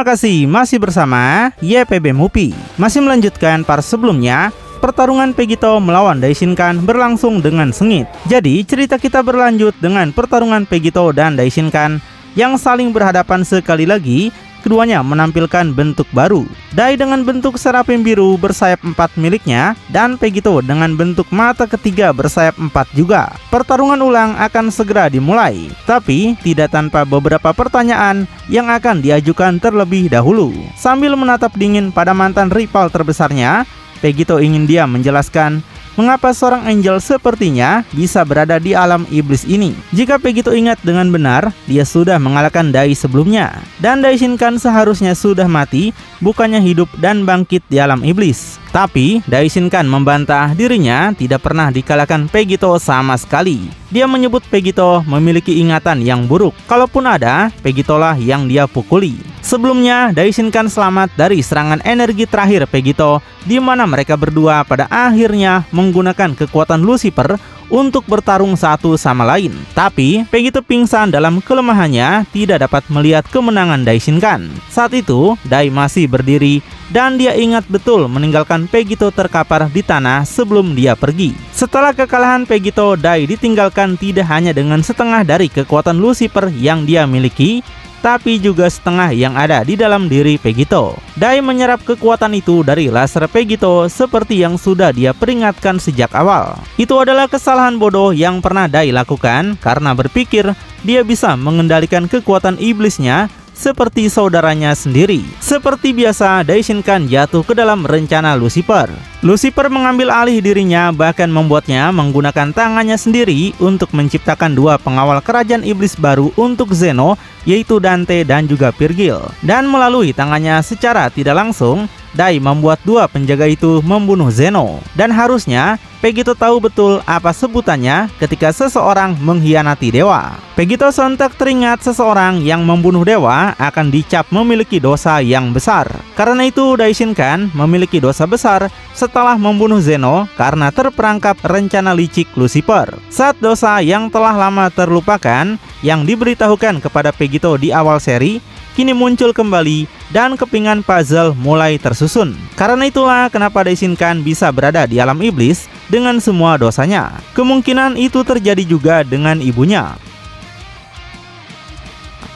Terima kasih masih bersama YPB Movie. Masih melanjutkan part sebelumnya. Pertarungan Vegito melawan Daishinkan berlangsung dengan sengit. Jadi cerita kita berlanjut dengan pertarungan Vegito dan Daishinkan yang saling berhadapan sekali lagi. Keduanya menampilkan bentuk baru. Dai dengan bentuk serafim biru bersayap 4 miliknya, dan Vegito dengan bentuk mata ketiga bersayap 4 juga. Pertarungan ulang akan segera dimulai, tapi tidak tanpa beberapa pertanyaan yang akan diajukan terlebih dahulu. Sambil menatap dingin pada mantan rival terbesarnya, Vegito ingin dia menjelaskan mengapa seorang angel sepertinya bisa berada di alam iblis ini. Jika Vegito ingat dengan benar, dia sudah mengalahkan Dai sebelumnya, dan Daishinkan seharusnya sudah mati, bukannya hidup dan bangkit di alam iblis. Tapi Daishinkan membantah dirinya tidak pernah dikalahkan Vegito sama sekali. Dia menyebut Vegito memiliki ingatan yang buruk. Kalaupun ada, Vegito lah yang dia pukuli. Sebelumnya, Daishinkan selamat dari serangan energi terakhir Vegito, di mana mereka berdua pada akhirnya menggunakan kekuatan Lucifer untuk bertarung satu sama lain. Tapi Vegito pingsan dalam kelemahannya, tidak dapat melihat kemenangan Daishinkan. Saat itu Dai masih berdiri dan dia ingat betul meninggalkan Vegito terkapar di tanah sebelum dia pergi. Setelah kekalahan Vegito, Dai ditinggalkan tidak hanya dengan setengah dari kekuatan Lucifer yang dia miliki, tapi juga setengah yang ada di dalam diri Vegito. Dai menyerap kekuatan itu dari laser Vegito seperti yang sudah dia peringatkan sejak awal. Itu adalah kesalahan bodoh yang pernah Dai lakukan karena berpikir dia bisa mengendalikan kekuatan iblisnya seperti saudaranya sendiri. Seperti biasa, Daishinkan jatuh ke dalam rencana Lucifer. Lucifer mengambil alih dirinya, bahkan membuatnya menggunakan tangannya sendiri untuk menciptakan dua pengawal kerajaan iblis baru untuk Zeno, yaitu Dante dan juga Virgil. Dan melalui tangannya secara tidak langsung, Dai membuat dua penjaga itu membunuh Zeno. Dan harusnya Vegito tahu betul apa sebutannya ketika seseorang mengkhianati dewa. Vegito sontak teringat seseorang yang membunuh dewa akan dicap memiliki dosa yang besar. Karena itu Daishinkan memiliki dosa besar setelah membunuh Zeno karena terperangkap rencana licik Lucifer. Saat dosa yang telah lama terlupakan yang diberitahukan kepada Vegito di awal seri kini muncul kembali dan kepingan puzzle mulai tersusun. Karena itulah kenapa Daishinkan bisa berada di alam iblis dengan semua dosanya. Kemungkinan itu terjadi juga dengan ibunya.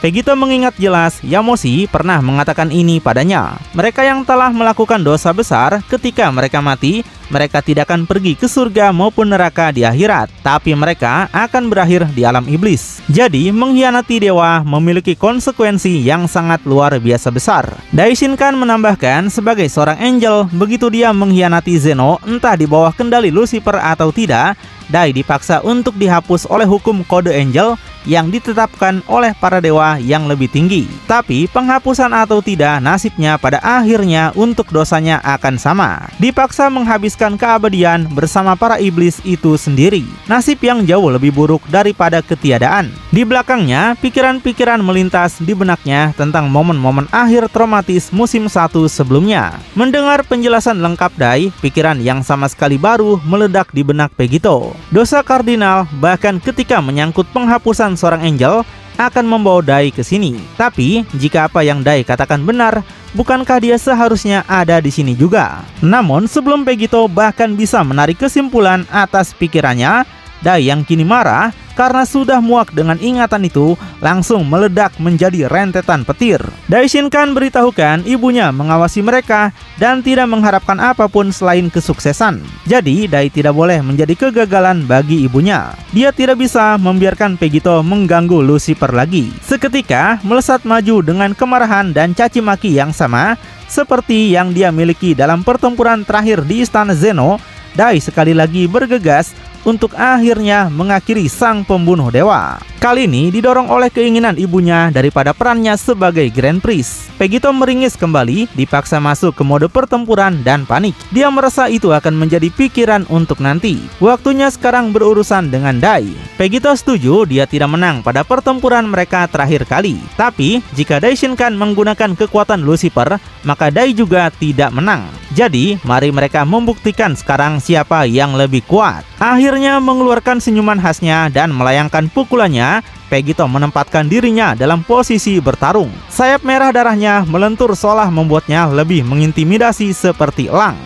Vegito mengingat jelas Yamoshi pernah mengatakan ini padanya. Mereka yang telah melakukan dosa besar, ketika mereka mati, mereka tidak akan pergi ke surga maupun neraka di akhirat, tapi mereka akan berakhir di alam iblis. Jadi, mengkhianati dewa memiliki konsekuensi yang sangat luar biasa besar. Daishinkan menambahkan, sebagai seorang angel, begitu dia mengkhianati Zeno, entah di bawah kendali Lucifer atau tidak, Dai dipaksa untuk dihapus oleh hukum kode angel yang ditetapkan oleh para dewa yang lebih tinggi. Tapi penghapusan atau tidak, nasibnya pada akhirnya untuk dosanya akan sama. Dipaksa menghabiskan keabadian bersama para iblis itu sendiri. Nasib yang jauh lebih buruk daripada ketiadaan. Di belakangnya, pikiran-pikiran melintas di benaknya tentang momen-momen akhir traumatis musim 1 sebelumnya. Mendengar penjelasan lengkap Dai, pikiran yang sama sekali baru meledak di benak Vegito. Dosa kardinal, bahkan ketika menyangkut penghapusan seorang angel, akan membawa Dai ke sini. Tapi jika apa yang Dai katakan benar, bukankah dia seharusnya ada di sini juga? Namun sebelum Vegito bahkan bisa menarik kesimpulan atas pikirannya, Dai yang kini marah karena sudah muak dengan ingatan itu langsung meledak menjadi rentetan petir. Daishinkan beritahukan ibunya mengawasi mereka dan tidak mengharapkan apapun selain kesuksesan. Jadi Dai tidak boleh menjadi kegagalan bagi ibunya. Dia tidak bisa membiarkan Vegito mengganggu Lucifer lagi. Seketika melesat maju dengan kemarahan dan caci maki yang sama seperti yang dia miliki dalam pertempuran terakhir di istana Zeno. Dai sekali lagi bergegas untuk akhirnya mengakhiri sang pembunuh dewa. Kali ini didorong oleh keinginan ibunya daripada perannya sebagai Grand Priest. Vegito meringis kembali, dipaksa masuk ke mode pertempuran dan panik. Dia merasa itu akan menjadi pikiran untuk nanti. Waktunya sekarang berurusan dengan Dai. Vegito setuju dia tidak menang pada pertempuran mereka terakhir kali. Tapi jika Daishinkan menggunakan kekuatan Lucifer, maka Dai juga tidak menang. Jadi, mari mereka membuktikan sekarang siapa yang lebih kuat. Akhirnya mengeluarkan senyuman khasnya dan melayangkan pukulannya, Vegito menempatkan dirinya dalam posisi bertarung. Sayap merah darahnya melentur seolah membuatnya lebih mengintimidasi seperti elang.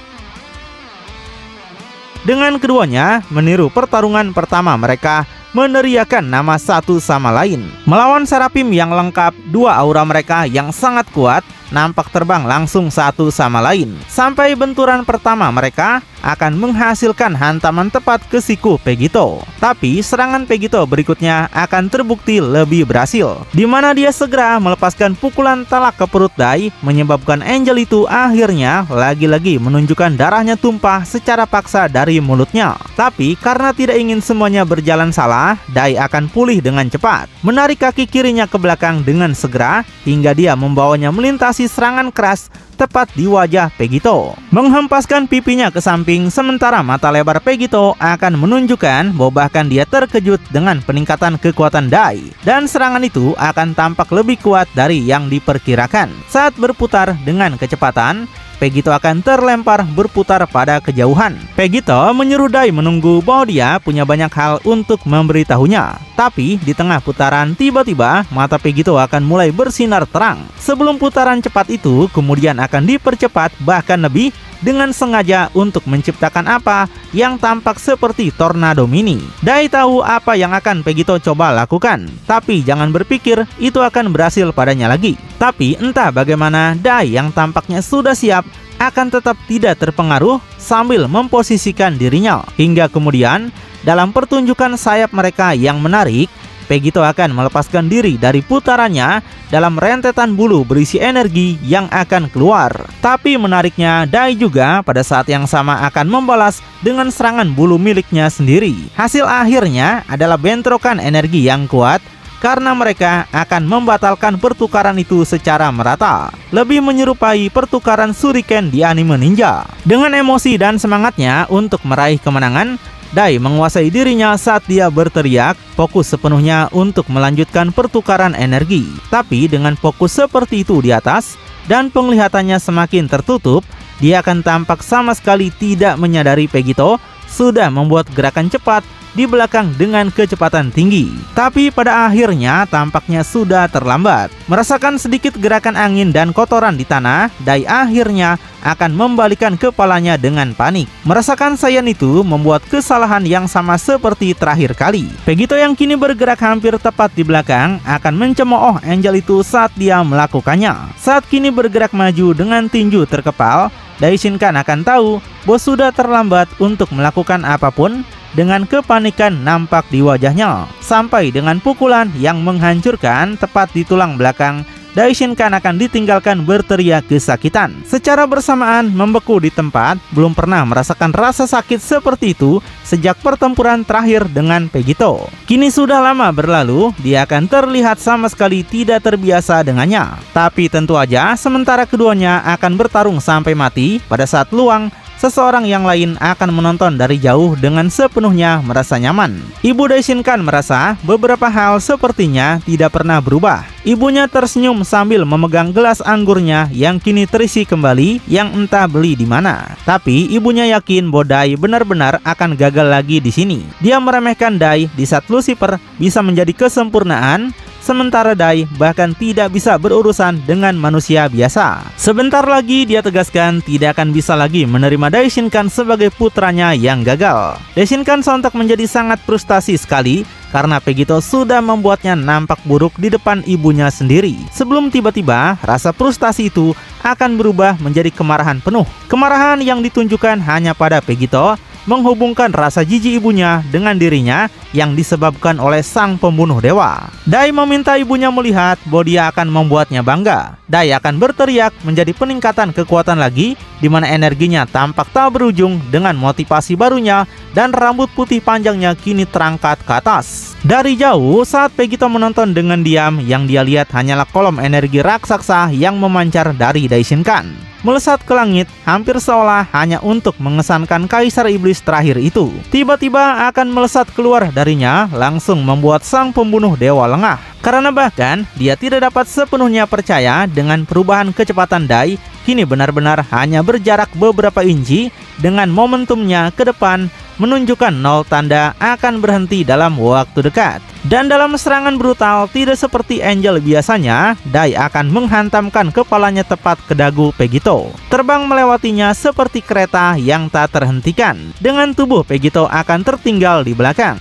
Dengan keduanya meniru pertarungan pertama mereka, meneriakan nama satu sama lain. Melawan Seraphim yang lengkap, dua aura mereka yang sangat kuat nampak terbang langsung satu sama lain. Sampai benturan pertama mereka akan menghasilkan hantaman tepat ke siku Vegito. Tapi serangan Vegito berikutnya akan terbukti lebih berhasil, di mana dia segera melepaskan pukulan talak ke perut Dai, menyebabkan Angel itu akhirnya lagi-lagi menunjukkan darahnya tumpah secara paksa dari mulutnya. Tapi karena tidak ingin semuanya berjalan salah, Dai akan pulih dengan cepat, menarik kaki kirinya ke belakang dengan segera hingga dia membawanya melintasi serangan keras tepat di wajah Vegito, menghempaskan pipinya ke samping, sementara mata lebar Vegito akan menunjukkan bahwa bahkan dia terkejut dengan peningkatan kekuatan Dai, dan serangan itu akan tampak lebih kuat dari yang diperkirakan. Saat berputar dengan kecepatan, Vegito akan terlempar berputar pada kejauhan. Vegito menyuruh Dai menunggu bahwa dia punya banyak hal untuk memberitahunya. Tapi di tengah putaran tiba-tiba mata Vegito akan mulai bersinar terang. Sebelum putaran cepat itu kemudian akan dipercepat bahkan lebih, dengan sengaja untuk menciptakan apa yang tampak seperti tornado mini. Dai tahu apa yang akan Vegito coba lakukan, tapi jangan berpikir itu akan berhasil padanya lagi. Tapi entah bagaimana Dai yang tampaknya sudah siap akan tetap tidak terpengaruh sambil memposisikan dirinya. Hingga kemudian dalam pertunjukan sayap mereka yang menarik, Vegito akan melepaskan diri dari putarannya dalam rentetan bulu berisi energi yang akan keluar. Tapi menariknya, Dai juga pada saat yang sama akan membalas dengan serangan bulu miliknya sendiri. Hasil akhirnya adalah bentrokan energi yang kuat, karena mereka akan membatalkan pertukaran itu secara merata, lebih menyerupai pertukaran shuriken di anime ninja. Dengan emosi dan semangatnya untuk meraih kemenangan, Dai menguasai dirinya saat dia berteriak, fokus sepenuhnya untuk melanjutkan pertukaran energi. Tapi dengan fokus seperti itu di atas dan penglihatannya semakin tertutup, dia akan tampak sama sekali tidak menyadari Vegito sudah membuat gerakan cepat di belakang dengan kecepatan tinggi. Tapi pada akhirnya tampaknya sudah terlambat. Merasakan sedikit gerakan angin dan kotoran di tanah, Dai akhirnya akan membalikan kepalanya dengan panik. Merasakan Saiyan itu membuat kesalahan yang sama seperti terakhir kali. Vegito yang kini bergerak hampir tepat di belakang akan mencemooh Angel itu saat dia melakukannya. Saat kini bergerak maju dengan tinju terkepal, Dai Shinkan akan tahu bahwa sudah terlambat untuk melakukan apapun. Dengan kepanikan nampak di wajahnya, sampai dengan pukulan yang menghancurkan tepat di tulang belakang, Dai Shinkan akan ditinggalkan berteriak kesakitan. Secara bersamaan membeku di tempat, belum pernah merasakan rasa sakit seperti itu sejak pertempuran terakhir dengan Vegito. Kini sudah lama berlalu, dia akan terlihat sama sekali tidak terbiasa dengannya. Tapi tentu aja sementara keduanya akan bertarung sampai mati, pada saat luang seseorang yang lain akan menonton dari jauh dengan sepenuhnya merasa nyaman. Ibu Dai Shinkan merasa beberapa hal sepertinya tidak pernah berubah. Ibunya tersenyum sambil memegang gelas anggurnya yang kini terisi kembali, yang entah beli di mana. Tapi ibunya yakin bahwa Dai benar-benar akan gagal lagi di sini. Dia meremehkan Dai di saat Lucifer bisa menjadi kesempurnaan, sementara Dai bahkan tidak bisa berurusan dengan manusia biasa. Sebentar lagi dia tegaskan tidak akan bisa lagi menerima Dai Shinkan sebagai putranya yang gagal. Dai Shinkan sontak menjadi sangat frustasi sekali karena Vegito sudah membuatnya nampak buruk di depan ibunya sendiri. Sebelum tiba-tiba rasa frustasi itu akan berubah menjadi kemarahan penuh. Kemarahan yang ditunjukkan hanya pada Vegito, menghubungkan rasa jijik ibunya dengan dirinya yang disebabkan oleh sang pembunuh dewa. Dai meminta ibunya melihat bahwa dia akan membuatnya bangga. Dai akan berteriak menjadi peningkatan kekuatan lagi, di mana energinya tampak tak berujung dengan motivasi barunya dan rambut putih panjangnya kini terangkat ke atas. Dari jauh saat Vegito menonton dengan diam, yang dia lihat hanyalah kolom energi raksasa yang memancar dari Dai Shinkan, melesat ke langit hampir seolah hanya untuk mengesankan kaisar iblis terakhir itu. Tiba-tiba akan melesat keluar darinya, langsung membuat sang pembunuh dewa lengah. Karena bahkan dia tidak dapat sepenuhnya percaya dengan perubahan kecepatan Dai, kini benar-benar hanya berjarak beberapa inci dengan momentumnya ke depan menunjukkan nol tanda akan berhenti dalam waktu dekat. Dan dalam serangan brutal, tidak seperti Angel biasanya, Dai akan menghantamkan kepalanya tepat ke dagu Pegito. Terbang melewatinya seperti kereta yang tak terhentikan. Dengan tubuh Pegito akan tertinggal di belakang.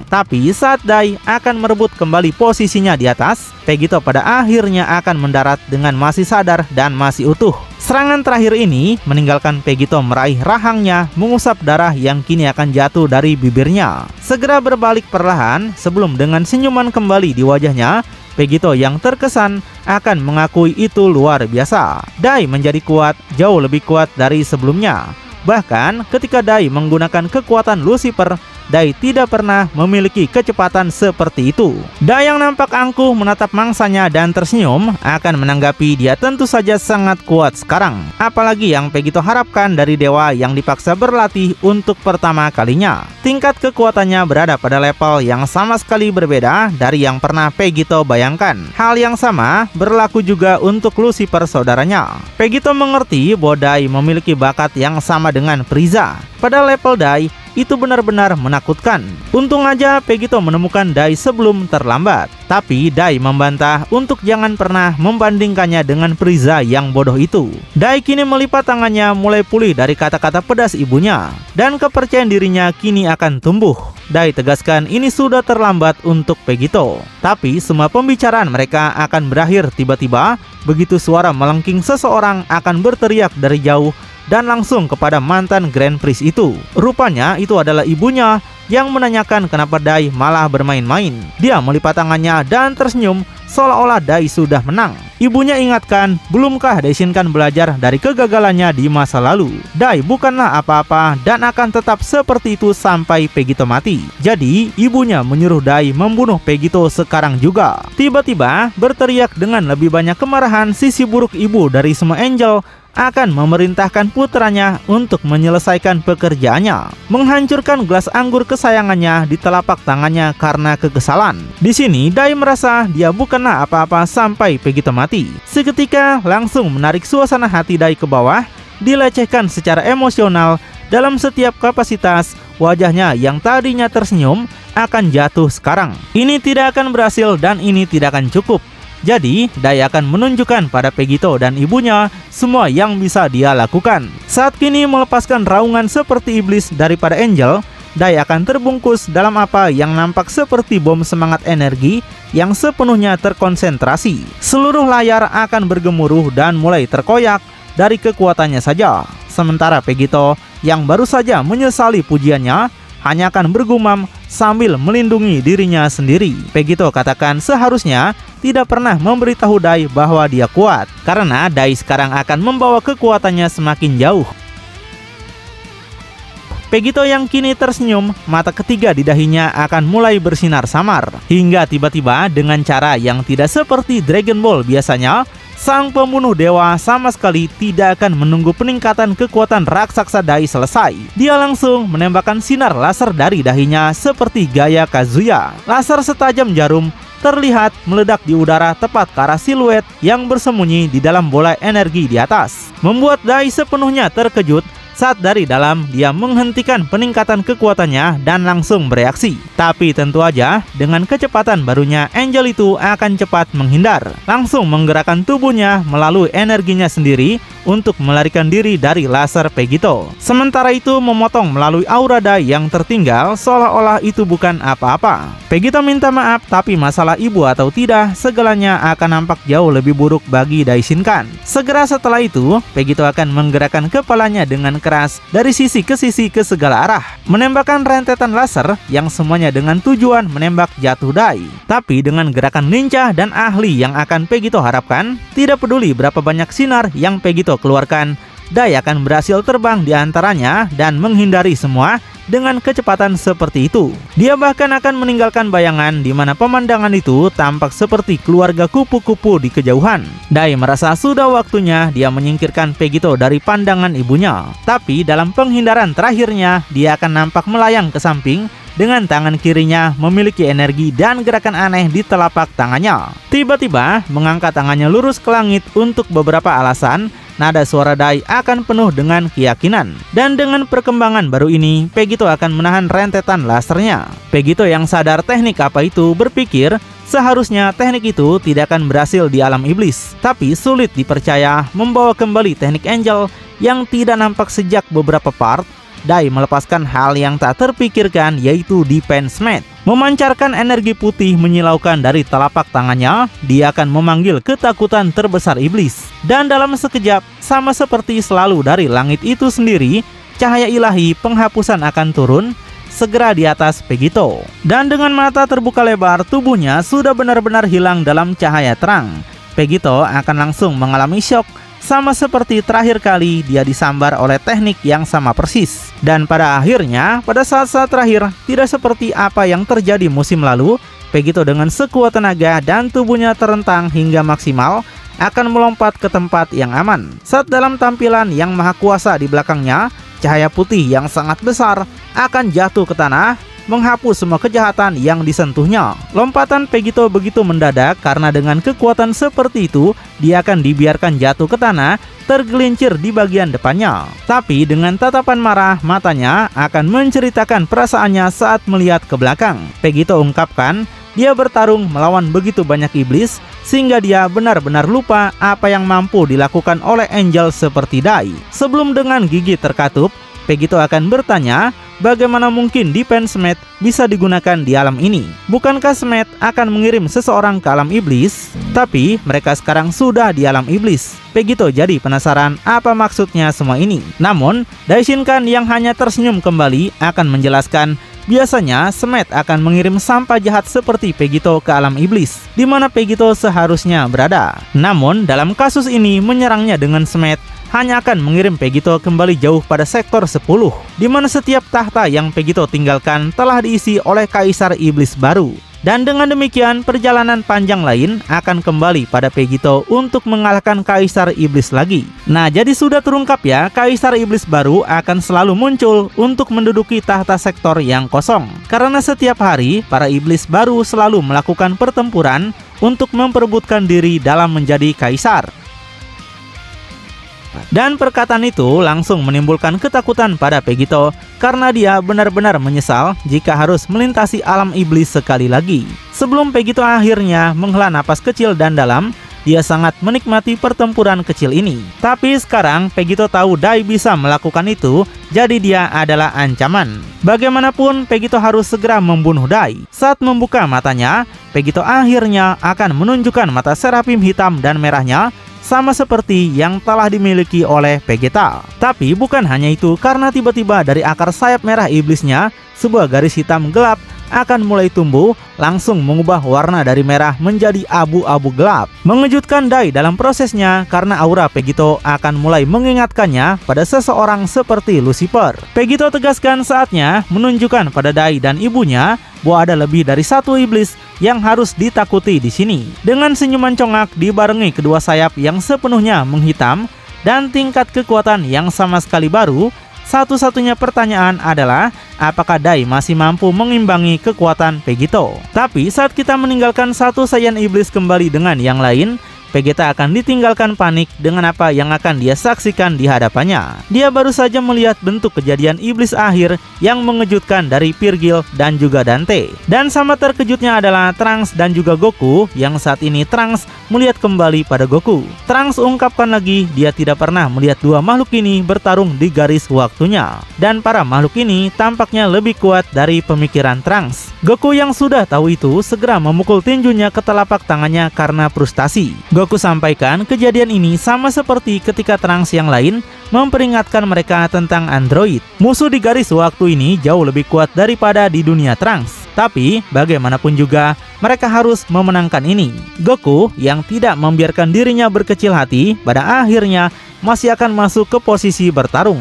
Tapi saat Dai akan merebut kembali posisinya di atas, Pegito pada akhirnya akan mendarat dengan masih sadar dan masih utuh. Serangan terakhir ini meninggalkan Pegito meraih rahangnya, mengusap darah yang kini akan jatuh dari bibirnya. Segera berbalik perlahan sebelum dengan senyuman kembali di wajahnya, Pegito yang terkesan akan mengakui itu luar biasa. Dai menjadi kuat, jauh lebih kuat dari sebelumnya. Bahkan ketika Dai menggunakan kekuatan Lucifer, Dai tidak pernah memiliki kecepatan seperti itu. Dai yang nampak angkuh menatap mangsanya dan tersenyum akan menanggapi dia tentu saja sangat kuat sekarang. Apalagi yang Pegito harapkan dari dewa yang dipaksa berlatih untuk pertama kalinya. Tingkat kekuatannya berada pada level yang sama sekali berbeda dari yang pernah Pegito bayangkan. Hal yang sama berlaku juga untuk Lucifer saudaranya. Pegito mengerti bahwa Dai memiliki bakat yang sama dengan Frieza. Pada level Dai, itu benar-benar menakutkan. Untung aja Pegito menemukan Dai sebelum terlambat. Tapi Dai membantah untuk jangan pernah membandingkannya dengan Frieza yang bodoh itu. Dai kini melipat tangannya mulai pulih dari kata-kata pedas ibunya. Dan kepercayaan dirinya kini akan tumbuh. Dai tegaskan ini sudah terlambat untuk Pegito. Tapi semua pembicaraan mereka akan berakhir tiba-tiba begitu suara melengking seseorang akan berteriak dari jauh dan langsung kepada mantan Grand Prix itu. Rupanya itu adalah ibunya yang menanyakan kenapa Dai malah bermain-main. Dia melipat tangannya dan tersenyum seolah-olah Dai sudah menang. Ibunya ingatkan, belumkah Daishinkan belajar dari kegagalannya di masa lalu? Dai bukanlah apa-apa dan akan tetap seperti itu sampai Pegito mati. Jadi ibunya menyuruh Dai membunuh Pegito sekarang juga. Tiba-tiba berteriak dengan lebih banyak kemarahan, sisi buruk ibu dari semua Angel akan memerintahkan putranya untuk menyelesaikan pekerjaannya, menghancurkan gelas anggur kesayangannya di telapak tangannya karena kekesalan. Di sini Dai merasa dia bukanlah apa-apa sampai Pegito mati. Seketika langsung menarik suasana hati Dai ke bawah, dilecehkan secara emosional dalam setiap kapasitas. Wajahnya yang tadinya tersenyum akan jatuh sekarang. Ini tidak akan berhasil dan ini tidak akan cukup. Jadi, Dai akan menunjukkan pada Pegito dan ibunya semua yang bisa dia lakukan. Saat kini melepaskan raungan seperti iblis daripada Angel, Dai akan terbungkus dalam apa yang nampak seperti bom semangat energi yang sepenuhnya terkonsentrasi. Seluruh layar akan bergemuruh dan mulai terkoyak dari kekuatannya saja. Sementara Pegito yang baru saja menyesali pujiannya hanya akan bergumam sambil melindungi dirinya sendiri. Pegito katakan seharusnya tidak pernah memberitahu Dai bahwa dia kuat, karena Dai sekarang akan membawa kekuatannya semakin jauh. Pegito yang kini tersenyum, mata ketiga di dahinya akan mulai bersinar samar. Hingga tiba-tiba dengan cara yang tidak seperti Dragon Ball biasanya, sang pembunuh dewa sama sekali tidak akan menunggu peningkatan kekuatan raksasa Dai selesai. Dia langsung menembakkan sinar laser dari dahinya seperti gaya Kazuya. Laser setajam jarum terlihat meledak di udara tepat ke arah siluet yang bersembunyi di dalam bola energi di atas. Membuat Dai sepenuhnya terkejut saat dari dalam dia menghentikan peningkatan kekuatannya dan langsung bereaksi. Tapi tentu aja dengan kecepatan barunya Angel itu akan cepat menghindar. Langsung menggerakkan tubuhnya melalui energinya sendiri untuk melarikan diri dari laser Pegito. Sementara itu memotong melalui aura Dai yang tertinggal seolah-olah itu bukan apa-apa. Pegito minta maaf, tapi masalah ibu atau tidak, segalanya akan nampak jauh lebih buruk bagi Daishinkan. Segera setelah itu, Pegito akan menggerakkan kepalanya dengan keras dari sisi ke segala arah, menembakkan rentetan laser yang semuanya dengan tujuan menembak jatuh Dai. Tapi dengan gerakan lincah dan ahli yang akan Pegito harapkan, tidak peduli berapa banyak sinar yang Pegito keluarkan, Dai akan berhasil terbang di antaranya dan menghindari semua dengan kecepatan seperti itu. Dia bahkan akan meninggalkan bayangan di mana pemandangan itu tampak seperti keluarga kupu-kupu di kejauhan. Dai merasa sudah waktunya dia menyingkirkan Pegito dari pandangan ibunya. Tapi dalam penghindaran terakhirnya, dia akan nampak melayang ke samping dengan tangan kirinya memiliki energi dan gerakan aneh di telapak tangannya. Tiba-tiba mengangkat tangannya lurus ke langit untuk beberapa alasan. Nada suara Dai akan penuh dengan keyakinan. Dan dengan perkembangan baru ini, Pegito akan menahan rentetan lasernya. Pegito yang sadar teknik apa itu berpikir, seharusnya teknik itu tidak akan berhasil di alam iblis. Tapi sulit dipercaya membawa kembali teknik Angel yang tidak nampak sejak beberapa part. Dai melepaskan hal yang tak terpikirkan, yaitu Defense Mat. Memancarkan energi putih menyilaukan dari telapak tangannya, dia akan memanggil ketakutan terbesar iblis. Dan dalam sekejap, sama seperti selalu dari langit itu sendiri, cahaya ilahi penghapusan akan turun segera di atas Pegito. Dan dengan mata terbuka lebar, tubuhnya sudah benar-benar hilang dalam cahaya terang. Pegito akan langsung mengalami syok, sama seperti terakhir kali dia disambar oleh teknik yang sama persis. Dan pada akhirnya, pada saat-saat terakhir, tidak seperti apa yang terjadi musim lalu, Pegito dengan sekuat tenaga dan tubuhnya terentang hingga maksimal, akan melompat ke tempat yang aman. Saat dalam tampilan yang maha kuasa di belakangnya, cahaya putih yang sangat besar akan jatuh ke tanah, menghapus semua kejahatan yang disentuhnya. Lompatan Pegito begitu mendadak karena dengan kekuatan seperti itu, dia akan dibiarkan jatuh ke tanah, tergelincir di bagian depannya. Tapi dengan tatapan marah, matanya akan menceritakan perasaannya saat melihat ke belakang. Pegito ungkapkan, dia bertarung melawan begitu banyak iblis, sehingga dia benar-benar lupa apa yang mampu dilakukan oleh Angel seperti Dai. Sebelum dengan gigi terkatup, Pegito akan bertanya, bagaimana mungkin Defense Mat bisa digunakan di alam ini? Bukankah Smet akan mengirim seseorang ke alam iblis? Tapi mereka sekarang sudah di alam iblis. Pegito jadi penasaran apa maksudnya semua ini. Namun, Daishinkan yang hanya tersenyum kembali akan menjelaskan, biasanya Smet akan mengirim sampah jahat seperti Pegito ke alam iblis, di mana Pegito seharusnya berada. Namun, dalam kasus ini menyerangnya dengan Smet hanya akan mengirim Pegito kembali jauh pada sektor 10, di mana setiap tahta yang Pegito tinggalkan telah diisi oleh Kaisar Iblis baru. Dan dengan demikian, perjalanan panjang lain akan kembali pada Pegito untuk mengalahkan Kaisar Iblis lagi. Nah, jadi sudah terungkap ya, Kaisar Iblis baru akan selalu muncul untuk menduduki tahta sektor yang kosong. Karena setiap hari, para iblis baru selalu melakukan pertempuran untuk memperebutkan diri dalam menjadi Kaisar. Dan perkataan itu langsung menimbulkan ketakutan pada Pegito karena dia benar-benar menyesal jika harus melintasi alam iblis sekali lagi. Sebelum Pegito akhirnya menghela napas kecil dan dalam, dia sangat menikmati pertempuran kecil ini. Tapi sekarang Pegito tahu Dai bisa melakukan itu, jadi dia adalah ancaman. Bagaimanapun Pegito harus segera membunuh Dai. Saat membuka matanya, Pegito akhirnya akan menunjukkan mata serafim hitam dan merahnya, sama seperti yang telah dimiliki oleh Vegeta. Tapi bukan hanya itu, karena tiba-tiba dari akar sayap merah iblisnya, sebuah garis hitam gelap akan mulai tumbuh, langsung mengubah warna dari merah menjadi abu-abu gelap. Mengejutkan Dai dalam prosesnya karena aura Pegito akan mulai mengingatkannya pada seseorang seperti Lucifer. Pegito tegaskan saatnya menunjukkan pada Dai dan ibunya bahwa ada lebih dari satu iblis yang harus ditakuti di sini. Dengan senyuman congak dibarengi kedua sayap yang sepenuhnya menghitam dan tingkat kekuatan yang sama sekali baru, satu-satunya pertanyaan adalah apakah Dai masih mampu mengimbangi kekuatan Pegito. Tapi saat kita meninggalkan satu sajian iblis kembali dengan yang lain, Vegeta akan ditinggalkan panik dengan apa yang akan dia saksikan di hadapannya. Dia baru saja melihat bentuk kejadian iblis akhir yang mengejutkan dari Virgil dan juga Dante. Dan sama terkejutnya adalah Trunks dan juga Goku, yang saat ini Trunks melihat kembali pada Goku. Trunks ungkapkan lagi dia tidak pernah melihat dua makhluk ini bertarung di garis waktunya. Dan para makhluk ini tampaknya lebih kuat dari pemikiran Trunks. Goku yang sudah tahu itu segera memukul tinjunya ke telapak tangannya karena frustasi. Goku sampaikan kejadian ini sama seperti ketika Trunks yang lain memperingatkan mereka tentang android. Musuh di garis waktu ini jauh lebih kuat daripada di dunia Trunks. Tapi bagaimanapun juga mereka harus memenangkan ini. Goku yang tidak membiarkan dirinya berkecil hati pada akhirnya masih akan masuk ke posisi bertarung.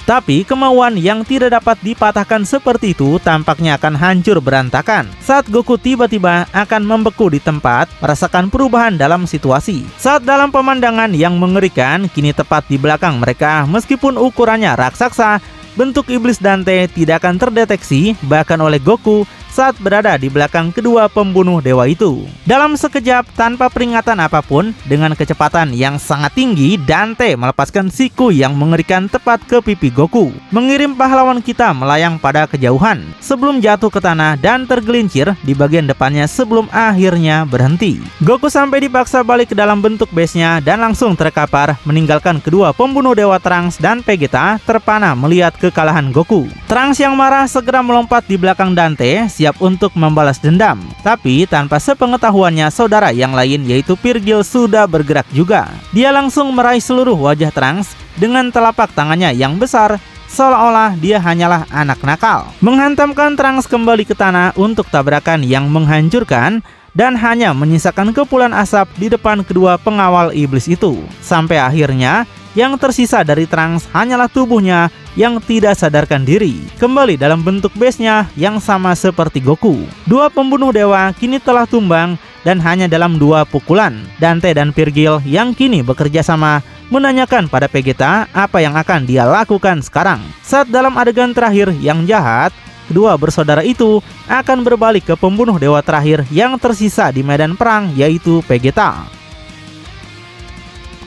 Tapi kemauan yang tidak dapat dipatahkan seperti itu tampaknya akan hancur berantakan saat Goku tiba-tiba akan membeku di tempat, merasakan perubahan dalam situasi. Saat dalam pemandangan yang mengerikan kini tepat di belakang mereka, meskipun ukurannya raksasa, bentuk iblis Dante tidak akan terdeteksi bahkan oleh Goku saat berada di belakang kedua pembunuh dewa itu. Dalam sekejap, tanpa peringatan apapun, dengan kecepatan yang sangat tinggi, Dante melepaskan siku yang mengerikan tepat ke pipi Goku, mengirim pahlawan kita melayang pada kejauhan, sebelum jatuh ke tanah dan tergelincir di bagian depannya sebelum akhirnya berhenti. Goku sampai dipaksa balik ke dalam bentuk base-nya dan langsung terkapar, meninggalkan kedua pembunuh dewa Trunks dan Vegeta terpana melihat kekalahan Goku. Trunks yang marah segera melompat di belakang Dante, siap untuk membalas dendam. Tapi tanpa sepengetahuannya saudara yang lain yaitu Virgil sudah bergerak juga. Dia langsung meraih seluruh wajah Trunks dengan telapak tangannya yang besar, seolah-olah dia hanyalah anak nakal. Menghantamkan Trunks kembali ke tanah untuk tabrakan yang menghancurkan dan hanya menyisakan kepulan asap di depan kedua pengawal iblis itu. Sampai akhirnya yang tersisa dari Trunks hanyalah tubuhnya yang tidak sadarkan diri, kembali dalam bentuk base-nya yang sama seperti Goku. Dua pembunuh dewa kini telah tumbang dan hanya dalam 2 pukulan. Dante dan Virgil yang kini bekerja sama menanyakan pada Vegeta apa yang akan dia lakukan sekarang. Saat dalam adegan terakhir yang jahat, kedua bersaudara itu akan berbalik ke pembunuh dewa terakhir yang tersisa di medan perang, yaitu Vegeta.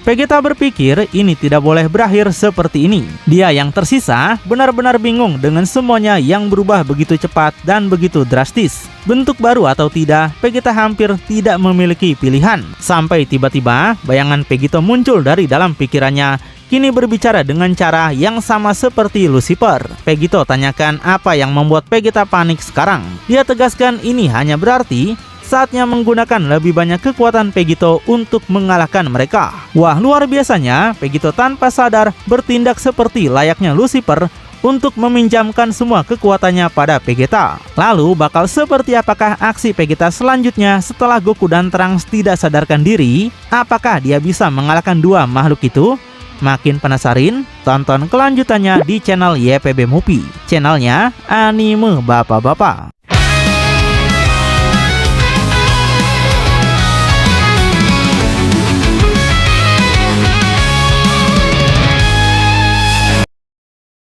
Vegeta berpikir ini tidak boleh berakhir seperti ini. Dia yang tersisa benar-benar bingung dengan semuanya yang berubah begitu cepat dan begitu drastis. Bentuk baru atau tidak, Vegeta hampir tidak memiliki pilihan. Sampai tiba-tiba bayangan Vegeta muncul dari dalam pikirannya, kini berbicara dengan cara yang sama seperti Lucifer. Vegeta tanyakan apa yang membuat Vegeta panik sekarang. Dia tegaskan ini hanya berarti saatnya menggunakan lebih banyak kekuatan Vegeta untuk mengalahkan mereka. Wah, luar biasanya, Vegeta tanpa sadar bertindak seperti layaknya Lucifer untuk meminjamkan semua kekuatannya pada Vegeta. Lalu bakal seperti apakah aksi Vegeta selanjutnya setelah Goku dan Trunks tidak sadarkan diri? Apakah dia bisa mengalahkan dua makhluk itu? Makin penasaran? Tonton kelanjutannya di channel YPB Movie, channelnya anime bapak-bapak.